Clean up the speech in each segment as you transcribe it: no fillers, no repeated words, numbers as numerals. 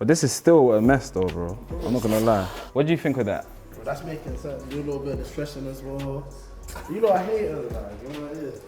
But this is still a mess though, bro. I'm not gonna lie. What do you think of that? Bro, that's making sense. Do a little bit of stretching as well. You know I hate it, like, you know what it is.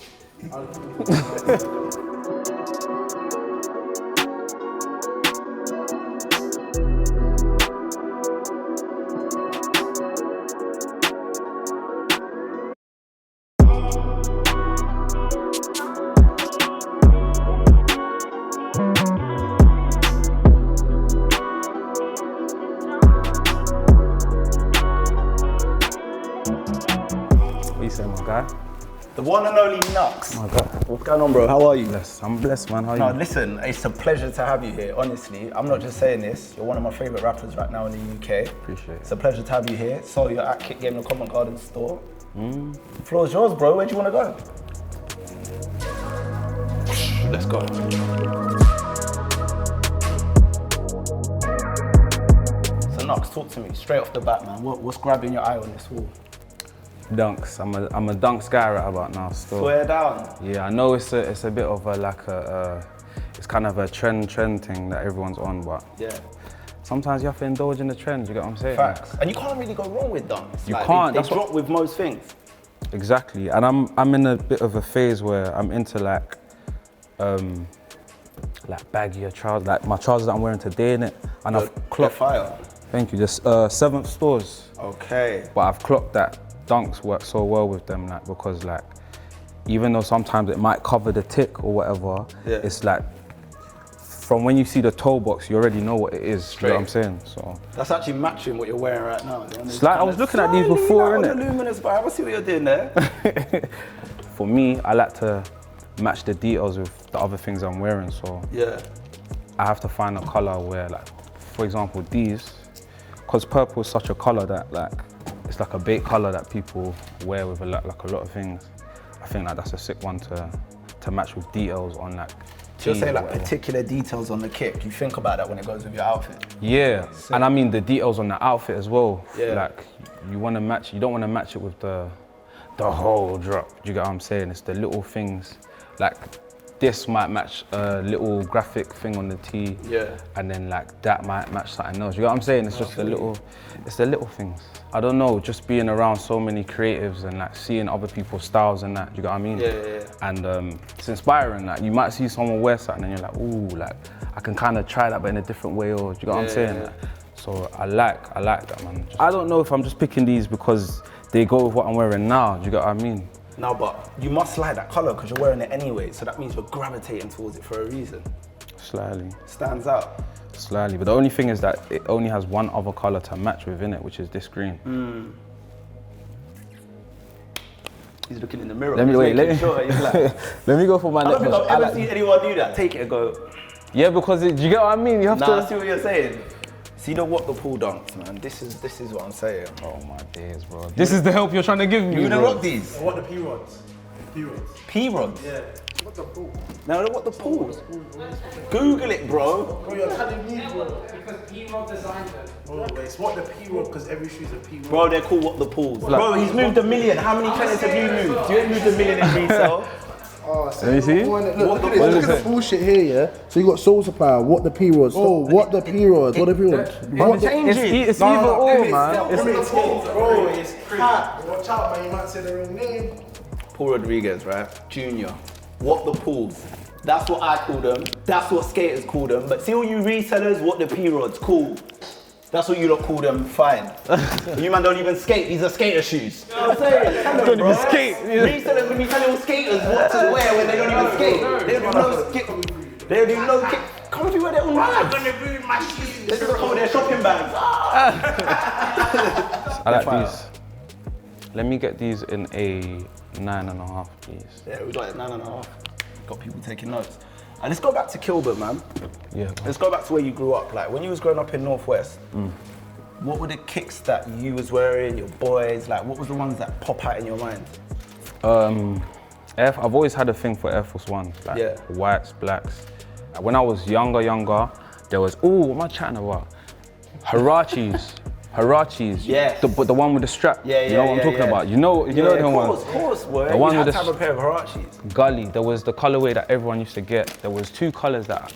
The one and only Knucks. Oh my God. What's going on, bro? How are you? Blessed. I'm blessed, man. How are you? No, listen, it's a pleasure to have you here, honestly. I'm not just saying this. You're one of my favourite rappers right now in the UK. Appreciate it. It's a pleasure to have you here. So you're at Kick Game Covent Garden store. The floor's yours, bro. Where do you want to go? Let's go. So Knucks, talk to me straight off the bat, man. What's grabbing your eye on this wall? Dunks. I'm a dunks guy right about now still. Swear down. Yeah, I know it's a bit of it's kind of a trend thing that everyone's on, but yeah. Sometimes you have to indulge in the trend, you get what I'm saying? Facts. And you can't really go wrong with dunks. You can't. They drop with most things. Exactly. And I'm in a bit of a phase where I'm into like baggier trousers, like my trousers that I'm wearing today, innit? And I've clocked. Fire. Thank you. Just 7th stores. Okay. But I've clocked that dunks work so well with them, like, because like, even though sometimes it might cover the tick or whatever, it's like, from when you see the toe box, you already know what it is. Straight. You know what I'm saying? So that's actually matching what you're wearing right now. It's like I was looking at these before, innit? Luminous vibe. I see what you're doing there. For me, I like to match the details with the other things I'm wearing. So yeah, I have to find a color where, like, for example, these, because purple is such a color that like, it's like a bait color that people wear with a lot of things. I think like that's a sick one to match with details on like. So you're saying like particular details on the kick. You think about that when it goes with your outfit. Yeah, sick. And I mean the details on the outfit as well. Yeah. Like you want to match. You don't want to match it with the whole drop. Do you get what I'm saying? It's the little things. Like this might match a little graphic thing on the tee. Yeah. And then like that might match something else. You get what I'm saying? It's just the little things. I don't know, just being around so many creatives and like seeing other people's styles and that, do you get what I mean? Yeah. And it's inspiring. Like you might see someone wear something and you're like, ooh, like I can kind of try that but in a different way, or do you get what I'm saying? Yeah. Like, so I like that, man. I don't know if I'm just picking these because they go with what I'm wearing now, do you get what I mean? No, but you must like that color because you're wearing it anyway, so that means you're gravitating towards it for a reason. Slightly. Stands out. Slightly, but the only thing is that it only has one other color to match with in it, which is this green. He's looking in the mirror. Let me wait. Let me go for my. I don't think I've ever seen anyone do that. Take it and go. Yeah, because do you get what I mean? You have to. I see what you're saying. See the what the pool dunks, man. This is what I'm saying. Oh my days, bro. This is the help you're trying to give me. You gonna rock these? What the P-rods? P-rods. P-rods? Yeah. What the pool? No, what the pools? Google it, bro. Bro, you're telling me, bro. Because P-Rod designed them. Bro, it's what the P-rod, because every shoe's a P-rod. Bro, they're called what the pools. Bro, he's moved $1 million. How many tenants have you moved? You ain't moved $1 million in resale. Oh, so let me see. Look at the bullshit here, yeah? So you got Soul Supplier, what the P-rods. Oh, what the P-rods, what the P-rods. It's either or, man. Bro, it's crap. Watch out, man, you might say the wrong name. Paul Rodriguez, right? Junior. What the pools. That's what I call them. That's what skaters call them. But see all you resellers, what the P-rods, cool. That's what you lot call them, fine. You man don't even skate, these are skater shoes. You know what I'm saying? Don't even skate. Resellers will be telling skaters what to wear when they don't even skate. They don't even know skate. They don't even know kick. Come if you wear their own bags. I'm gonna ruin my shoes. They just come with their shopping bags. I like these. Let me get these in a 9.5, please. Yeah, we got it 9.5. Got people taking notes. And let's go back to Kilburn, man. Yeah. Let's go back to where you grew up. Like when you was growing up in Northwest, what were the kicks that you was wearing, your boys? Like what was the ones that pop out in your mind? I've always had a thing for Air Force Ones, like whites, blacks. When I was younger, there was, what am I chatting about? Harachis. Yeah. The one with the strap. Yeah, you know what I'm talking about. You know the one. Of course, boy. The one you with had to have a pair of Harachis. Gully. There was the colorway that everyone used to get. There was 2 colors that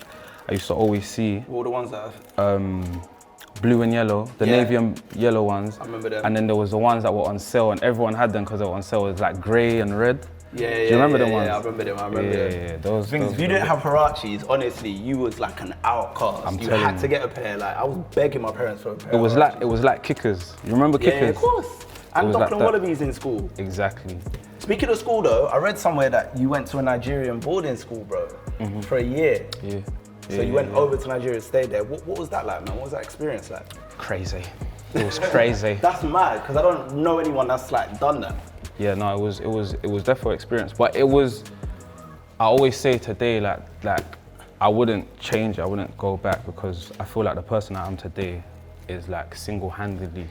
I used to always see All the ones that have... blue and yellow, the Yeah. navy and yellow ones. I remember them. And then there was the ones that were on sale, and everyone had them because they were on sale. It was like grey and red. Yeah, Do you remember them ones? Yeah, I remember them. I remember Yeah, them. yeah, those. Things, if you didn't have Harachis, honestly, you was like an outcast. You telling had you. to get a pair. Like I was begging my parents for a pair. It was of like Harachis. kickers. You remember Yeah, kickers? of course. And was like Dockland that. Wallabies in school. Exactly. Speaking of school though, I read somewhere that you went to a Nigerian boarding school, bro, for a year. Yeah. So you went over to Nigeria, stayed there. What was that like, man? What was that experience like? Crazy. It was crazy. That's mad, because I don't know anyone that's like done that. Yeah, no, it was definitely experience. But it was, I always say today, like I wouldn't change it, I wouldn't go back, because I feel like the person I am today is like single-handedly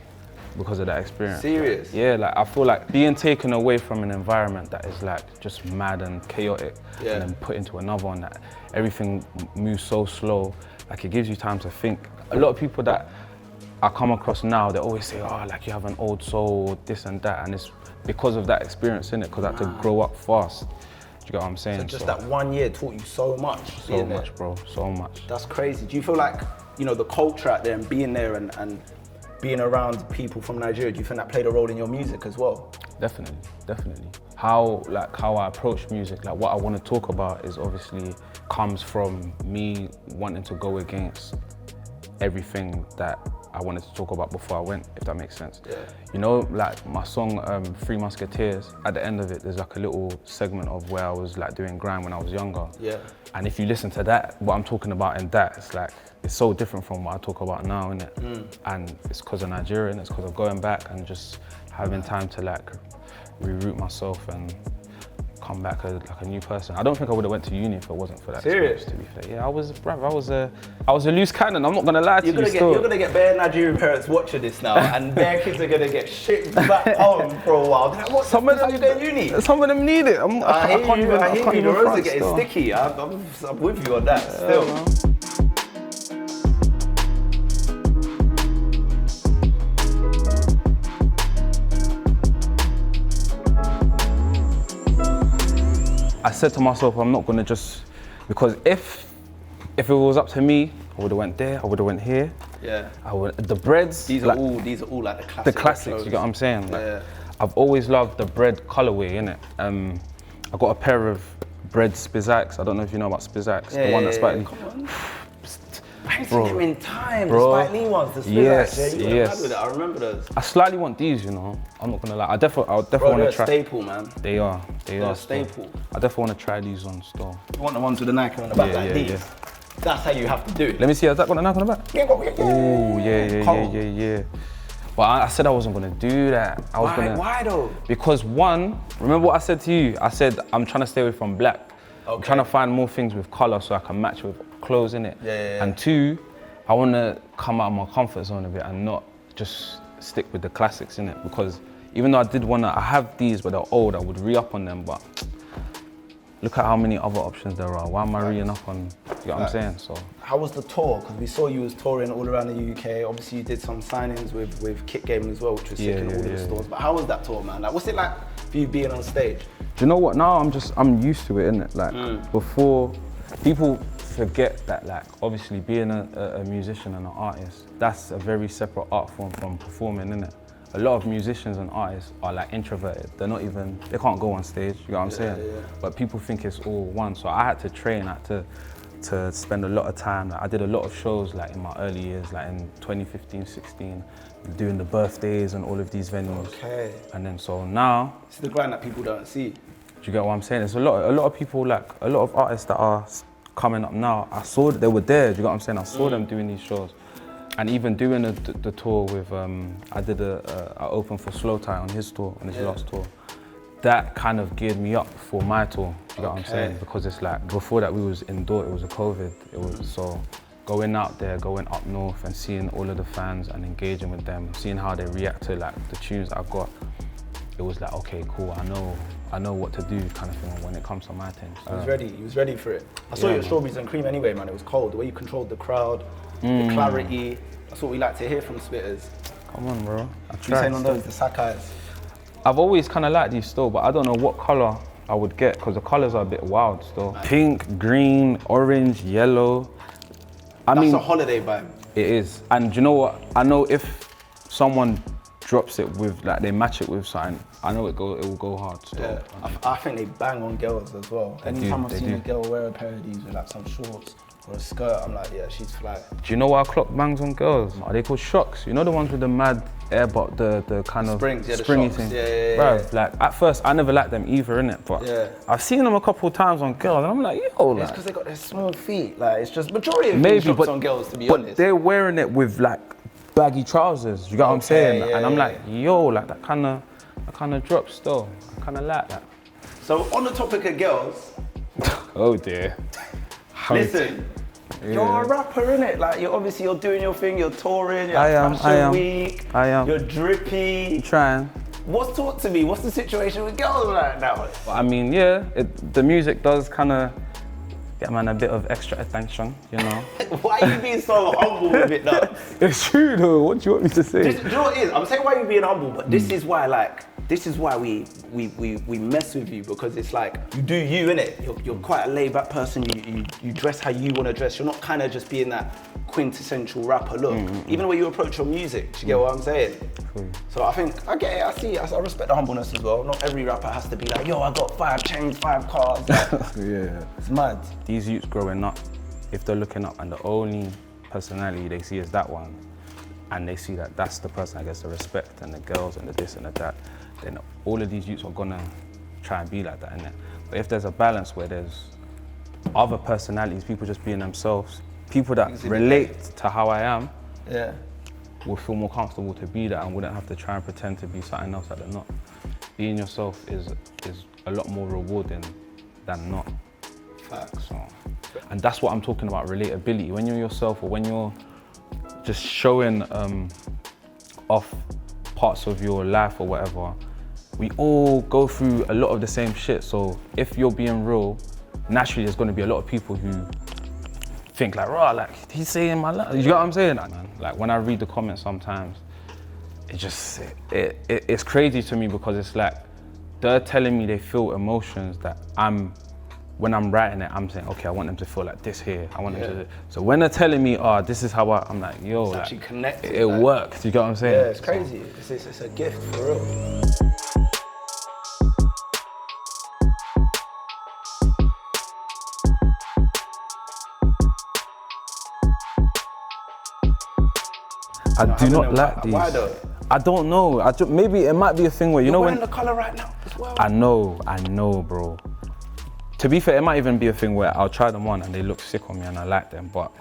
because of that experience. Serious? Yeah, like I feel like being taken away from an environment that is like just mad and chaotic, Yeah. and then put into another one that everything moves so slow, like it gives you time to think. A lot of people that I come across now, they always say, oh, like you have an old soul, this and that, and it's because of that experience, innit? Because I had to grow up fast. Do you get what I'm saying? So just that 1 year taught you so much. So being there. much, bro, so much. That's crazy. Do you feel like, you know, the culture out there and being there and being around people from Nigeria, do you think that played a role in your music as well? Definitely, definitely. How I approach music, like what I want to talk about is obviously comes from me wanting to go against everything that I wanted to talk about before I went, if that makes sense. Yeah. You know, like my song Three Musketeers, at the end of it, there's like a little segment of where I was like doing grime when I was younger. Yeah. And if you listen to that, what I'm talking about in that, it's like, it's so different from what I talk about now, innit? And it's because of Nigerian, it's because of going back and just having time to like reroute myself and come back as like a new person. I don't think I would have went to uni if it wasn't for that. Serious? Experience, to be fair. Yeah, I was a loose cannon. I'm not gonna lie to you. You're gonna get bare Nigerian parents watching this now, and their kids are gonna get shipped back home for a while. They're like, what? Some of them, you going uni? Some of them need it. I hear you. The roads are front getting still. sticky. I'm with you on that. Still. Man. I said to myself, I'm not gonna just, because if it was up to me, I would have went there, I would have went here. Yeah. The breads. These are all like the classics. the classics, you get what I'm saying? Like, Yeah. I've always loved the bread colorway, innit? I got a pair of bread Spizaks. I don't know if you know about Spizaks. The one that's slightly. Come on. I ain't Bro. seen them in time. Bro. The Spike Lee ones, the Spizaks. Yes, Yeah, you were yes. mad with it. I remember those. I slightly want these, you know. I'm not gonna lie. I definitely Bro, want they're to a try. staple, man. They are. They They're are a staple. I definitely want to try these on store. You want the ones with the Nike on the back Yeah, like yeah, these. yeah. That's how you have to do it. Let me see. Has that got a knife on the back? Oh yeah, Cold. yeah. But I said I wasn't gonna do that. I was gonna. Why though? Because one, remember what I said to you? I said I'm trying to stay away from black. I'm Okay. trying to find more things with color so I can match with clothes in it. Yeah. And two, I want to come out of my comfort zone a bit and not just stick with the classics in it. Because even though I have these, but they're old, I would re-up on them. But look at how many other options there are. Why am I re-up on? You know what I'm saying? So. How was the tour? Because we saw you was touring all around the UK. Obviously, you did some signings with Kick Game as well, which was sick in all the stores. But how was that tour, man? Like, what's it like for you being on stage? Do you know what? Now I'm used to it, innit? Like before, people forget that, like, obviously being a musician and an artist, that's a very separate art form from performing, innit? A lot of musicians and artists are like introverted. They can't go on stage, you know what I'm saying? Yeah. But people think it's all one. So I had to train, I had to spend a lot of time. Like, I did a lot of shows like in my early years, like in 2015, 16, doing the birthdays and all of these venues. Okay. And then so now, It's the grind that people don't see. do you get what I'm saying? There's a lot of people, like a lot of artists that are coming up now. I saw that they were there. Do you get what I'm saying? I saw them doing these shows, and even doing the tour with. I opened for Slow Tie on his tour, on his last tour. That kind of geared me up for my tour. Do you get what I'm saying? Because it's like before that we was indoor. It was a COVID. It was so. Going out there, going up north and seeing all of the fans and engaging with them, seeing how they react to like the tunes I've got, it was like, okay, cool, I know what to do kind of thing when it comes to my thing. He was ready for it. I saw you at Strawberries and Cream anyway, man. It was cold. The way you controlled the crowd, the clarity. That's what we like to hear from spitters. Come on, bro. You saying on those, the Sakai's? I've always kind of liked these still, but I don't know what color I would get because the colors are a bit wild still. Pink, green, orange, yellow, That's a holiday vibe. It is. And do you know what? I know if someone drops it with, like they match it with something, I know it will go hard still. Yeah. I think they bang on girls as well. Anytime I've seen a girl wear a pair of these with like some shorts or a skirt, I'm like, yeah, she's fly. Do you know why I clock bangs on girls? Are they called shocks? You know the ones with the mad air, but the kind of Springs, yeah, the springy shocks. thing? Yeah. Bruv, like at first I never liked them either, innit? But I've seen them a couple of times on girls and I'm like, yo, like. It's because they got their small feet. Like, it's just majority of maybe, shocks but on girls, to be but honest. they're wearing it with like baggy trousers. You get what I'm saying? Yeah, and I'm like, yo, like that kind of drop still. I kind of like that. So on the topic of girls, oh dear. listen. You're a rapper, innit? Like, you're doing your thing, you're touring, you're at Fashion Week, I am. You're drippy. I'm trying. Talk to me, what's the situation with girls right now? I mean, yeah, the music does kind of get man a bit of extra attention, you know. Why are you being so humble with it though? It's true though, what do you want me to say? Do you know what it is? I'm saying why you're being humble, but this is why we mess with you, because it's like, you do you, innit? You're quite a laid back person, you dress how you want to dress. You're not kind of just being that quintessential rapper look. Even the way you approach your music, do you get what I'm saying? So I think, I get it, I see it, I respect the humbleness as well. Not every rapper has to be like, yo, I got 5 chains, 5 cars. Like, yeah. It's mad. These youths growing up, if they're looking up and the only personality they see is that one, and they see that that's the person that gets the respect and the girls and the this and the that, then all of these youths are gonna try and be like that, innit? But if there's a balance where there's other personalities, people just being themselves, people that relate to how I am, will feel more comfortable to be that and wouldn't have to try and pretend to be something else that they're not. Being yourself is a lot more rewarding than not. Facts. So, and that's what I'm talking about, relatability. When you're yourself, or when you're just showing off parts of your life or whatever, we all go through a lot of the same shit. So if you're being real, naturally there's going to be a lot of people who think like, raw, like he's saying my life. You know what I'm saying? Man, like when I read the comments sometimes, it's crazy to me, because it's like they're telling me they feel emotions that when I'm writing it, I'm saying, okay, I want them to feel like this here. I want them to. So when they're telling me, oh, this is how I'm like, yo, it's like, actually connected. It works. You get what I'm saying? Yeah, it's crazy. It's a gift for real. I do not like these. Why though? I don't know. Maybe it might be a thing where, you know, wearing the colour right now as well. I know, bro. To be fair, it might even be a thing where I'll try them on and they look sick on me and I like them, but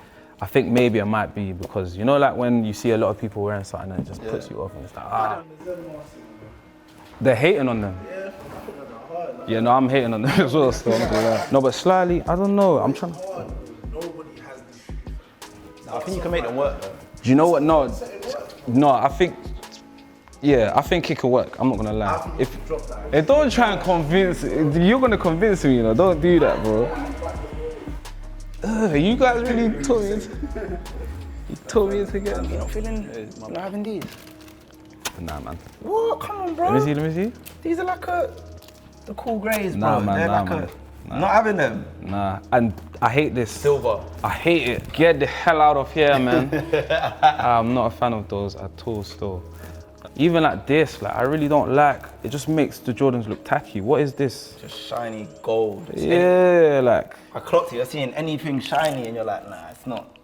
I think maybe it might be because, you know, like when you see a lot of people wearing something and it just puts you off and it's like, they're hating on them. Yeah, no, I'm hating on them as well, so no, but slightly, I don't know, I'm trying to... Nobody has these shoes. I think you can make them work though. Do you know what? No, I think it could work. I'm not gonna lie. If don't try and convince, you're gonna convince me, you know. Don't do that, bro. You guys really told me into getting. You're not feeling, not having these? Nah, man. What? Come on, bro. Let me see. These are like the cool greys, bro. Nah, man, They're nah, like man. Nah. Not having them. Nah, and I hate this. Silver. I hate it. Get the hell out of here, man. I'm not a fan of those at all still. Even like this, like I really don't like, it just makes the Jordans look tacky. What is this? Just shiny gold. Yeah, like. I clocked you, you're seeing anything shiny and you're like, nah, it's not.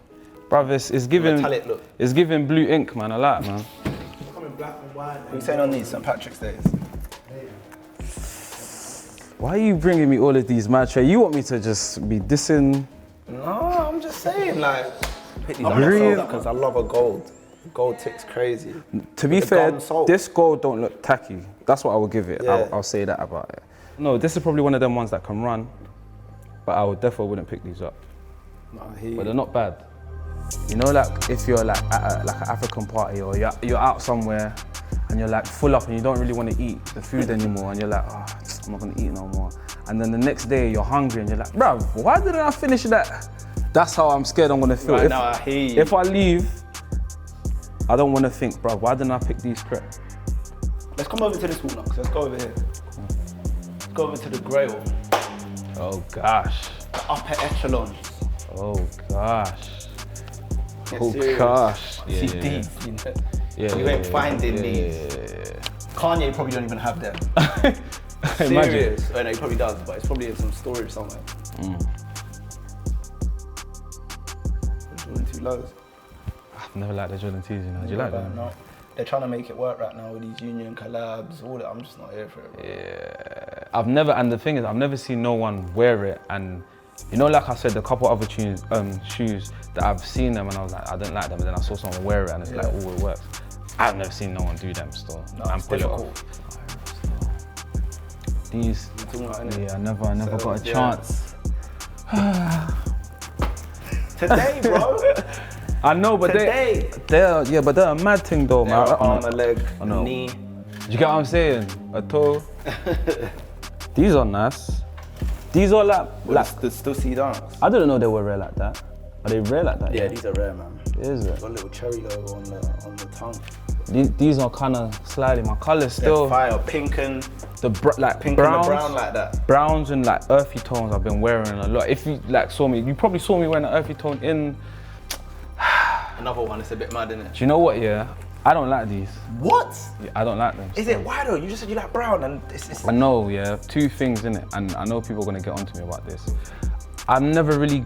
Bruv, it's giving, metallic look. It's giving blue ink, man. I like it, man. Coming black and white. What are you saying on these St. Patrick's Days? Why are you bringing me all of these, man? You want me to just be dissing? No, I'm just saying, like, pick these up Really? myself because I love a gold. Gold ticks crazy. To be The fair, golden salt. this gold don't look tacky. That's what I will give it. Yeah. I'll say that about it. No, this is probably one of them ones that can run, but I definitely wouldn't pick these up. But they're not bad. You know, like if you're like at an African party or you're out somewhere and you're like full up and you don't really want to eat the food anymore and you're like, oh, I'm not gonna eat no more. And then the next day you're hungry and you're like, bruv, why didn't I finish that? That's how I'm scared I'm gonna feel. Right now, I hear you. If I leave, I don't want to think, bruv, why didn't I pick these crepes? Let's come over to this wall, Knucks. Let's go over here. Let's go over to the Grail. Oh gosh. The upper echelons. Oh gosh. Oh serious. gosh. Yeah, See yeah, these, you know? yeah. You ain't finding these. Yeah. Kanye probably don't even have them. Imagine. Serious. Oh, no, he probably does, but it's probably in some storage somewhere. Jordan 2 lows. I've never liked the Jordan 2s, you know. Do you like them? No. They're trying to make it work right now with these Union collabs, all that. I'm just not here for it. Bro. Yeah. I've never, and the thing is, I've never seen no one wear it. And you know, like I said, a couple other shoes that I've seen them and I was like, I don't like them. And then I saw someone wear it and it's like, oh, it works. I've never seen no one do them still. No, and it's pull it difficult. off. These, Yeah, I never got a chance. Today, bro. I know, but Today. they're a mad thing though, man. Arm, a leg, I know. knee. Do you get what I'm saying? A toe. These are nice. These are like The still see dunks. I didn't know they were rare like that. Are they rare like that? Yeah, these are rare, man. Is it? Got a little cherry logo on the tongue. These are kind of slightly. My colours still. Fire, pink and Like pink browns, and the brown like that. browns and like earthy tones. I've been wearing a lot. If you like saw me, you probably saw me wearing an earthy tone in. Another one, it's a bit mad, isn't it? Do you know what? Yeah, I don't like these. What? Yeah, I don't like them. Is it? Why though? You just said you like brown and it's I know, yeah. Two things in it, and I know people are gonna get onto me about this. I've never really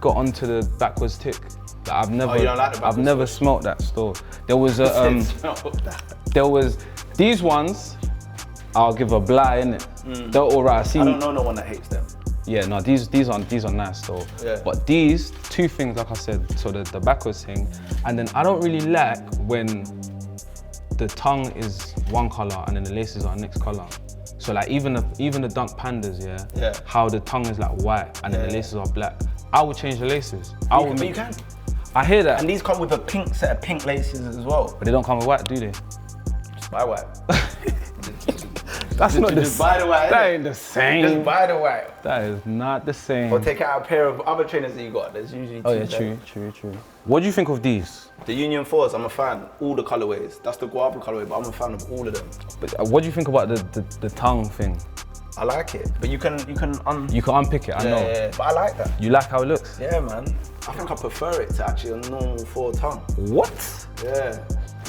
got onto the backwards tick. Like, I've never, you don't like the backwards I've never smelt that store. There was a, there was these ones. I'll give a blah in it. They're alright. I don't know no one that hates them. Yeah, no, these are nice though. Yeah. But these two things, like I said, so the backwards thing, and then I don't really like when the tongue is one color and then the laces are next color. So like even the Dunk Pandas, Yeah. how the tongue is like white and then the laces are black. I would change the laces. But you can. I hear that, And these come with a pink set of pink laces as well. but they don't come with white, do they? Just buy white. That's not the Just buy the white. That innit? ain't the same. Just buy the white. That is not the same. Or take out a pair of other trainers that you got. There's usually two. Oh yeah, there. true. What do you think of these? The Union 4s, I'm a fan. All the colorways. That's the guava colorway, but I'm a fan of all of them. But what do you think about the tongue thing? I like it, but you can You can unpick it, I know. Yeah, but I like that. You like how it looks? Yeah, man. I think I prefer it to actually a normal 4 tongue. What? Yeah,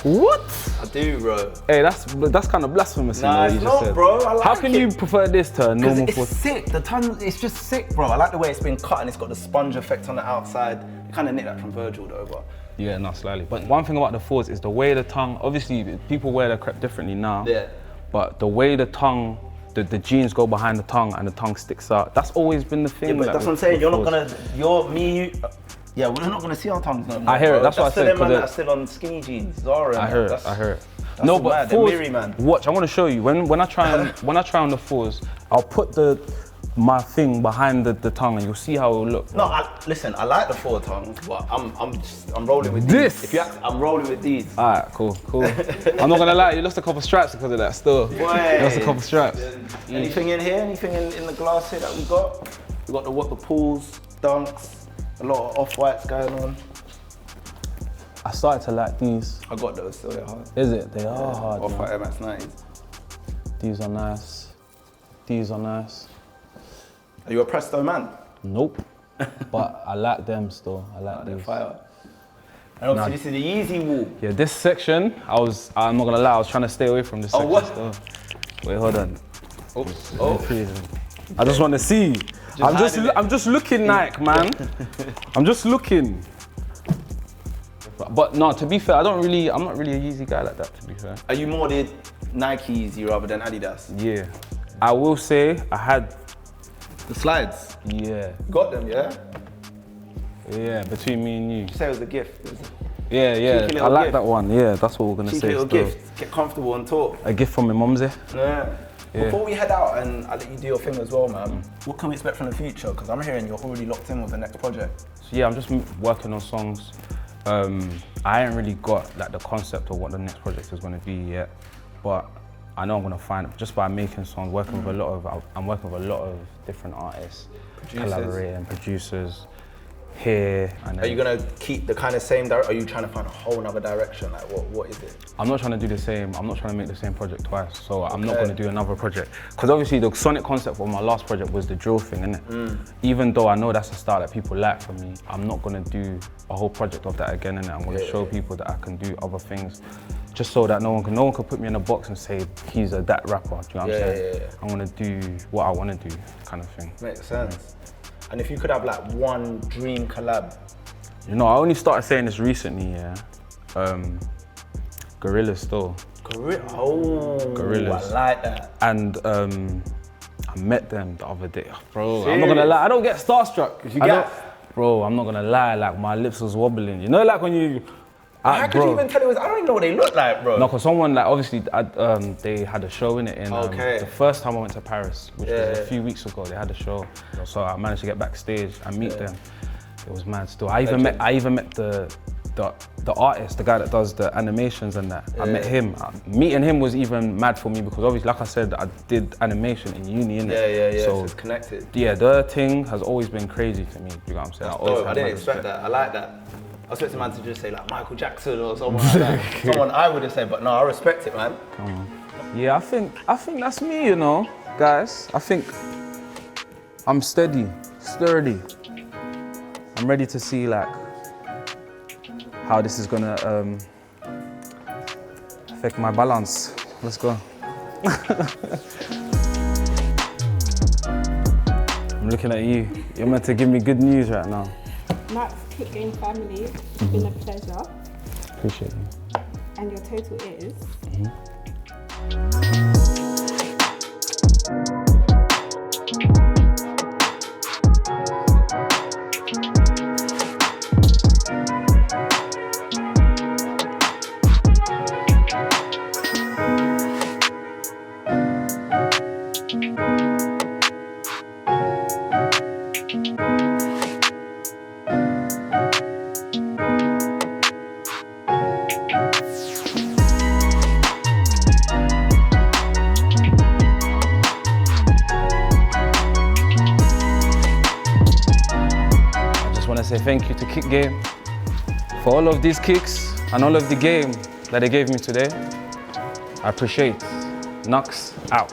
What? I do, bro. Hey, that's kind of blasphemous. Nah, you know, it's you just not, said. bro. I like How can it. you prefer this to a Because normal it's foot? sick. The tongue, it's just sick, bro. I like the way it's been cut and it's got the sponge effect on the outside. You kind of nick that from Virgil, though, but. Yeah, not slightly. But one thing about the fours is the way the tongue. Obviously, people wear their crep differently now. Yeah. But the way the tongue, the jeans go behind the tongue and the tongue sticks out. That's always been the thing. Yeah, but like, that's what I'm with saying. You're not fours. you. Yeah, we're not gonna see our tongues no more. I hear it, bro. that's what I said, for them man 'cause that are still on skinny jeans. Zara. I heard it. That's No, the but mad, they're fours. mirror, man. Watch, I want to show you. When I try on the fours, I'll put my thing behind the tongue, and you'll see how it will look. No, listen. I like the 4 tongues, but I'm rolling with This? these. I'm rolling with these. All right, cool. I'm not gonna lie, you lost a couple stripes because of that. Still, you lost a couple stripes. Anything in here? Anything in the glass here that we got? We got the pools, dunks, a lot of off-whites going on. I started to like these. I got those, so they're hard. Is it? They are hard. man. Off-white MX 90s. These are nice. These are nice. Are you a Presto man? Nope. But I like them still. I like They're these. fire. And obviously this is the Yeezy wall. Yeah, this section, I'm not gonna lie, I was trying to stay away from this section what? still. Wait, hold on. Oh. I just want to see. hiding it. I'm just looking, Nike, man. I'm just looking. But no, to be fair, I'm not really a Yeezy guy like that, to be fair. Are you more the Nike Yeezy rather than Adidas? Yeah. I will say, I had, The slides. yeah, Got them, yeah? between me and you. Say it was a gift. It was a Yeah, Cheeky little I like gift. that one. Yeah, that's what we're gonna cheeky say little still. gift. Get comfortable and talk. A gift from my mumsy. Yeah. Yeah. Before we head out and I let you do your thing as well, man, what can we expect from the future? Because I'm hearing you're already locked in with the next project. So yeah, I'm just working on songs. I ain't really got like the concept of what the next project is gonna be yet, but I know I'm gonna find it just by making songs, working with I'm working with a lot of different artists, Producers. collaborating, producers. here and Are you then. gonna keep the kind of same direction? Are you trying to find a whole nother direction? Like what is it? I'm not trying to do the same. I'm not trying to make the same project twice. So I'm not Okay. going to do another project. Because obviously the sonic concept of my last project was the drill thing, innit? Even though I know that's a style that people like from me, I'm not going to do a whole project of that again, innit? I'm going to show people that I can do other things, just so that no one can put me in a box and say he's a that rapper. Do you know what I'm saying? Yeah. I'm going to do what I want to do, kind of thing. Makes sense. And if you could have like one dream collab, You know, I only started saying this recently, yeah. Gorillas still. I Gorillas. like that. And I met them the other day. Bro, I'm not gonna lie, I don't get starstruck. Bro, I'm not gonna lie, like my lips was wobbling. You know, like when you... How could you even tell it was? I don't even know what they look like, bro. No, cause someone like obviously they had a show in it the first time I went to Paris, which was a few weeks ago. They had a show, so I managed to get backstage and meet them. It was mad still. I even met the artist, the guy that does the animations and that. I met him. Meeting him was even mad for me because obviously, like I said, I did animation in uni, innit? Yeah. So it's connected. yeah, the thing has always been crazy to me. You know what I'm saying? I didn't expect that. I like that. I was expecting man to just say like Michael Jackson or someone like that. Someone I would have said, but no, I respect it, man. Yeah, I think that's me, you know, guys. I think I'm steady, sturdy. I'm ready to see like how this is gonna affect my balance. Let's go. I'm looking at you. You're meant to give me good news right now. Knucks, Kick Game family, it's been a pleasure. Appreciate you. And your total is? Say thank you to Kick Game for all of these kicks and all of the game that they gave me today. I appreciate. Knucks out.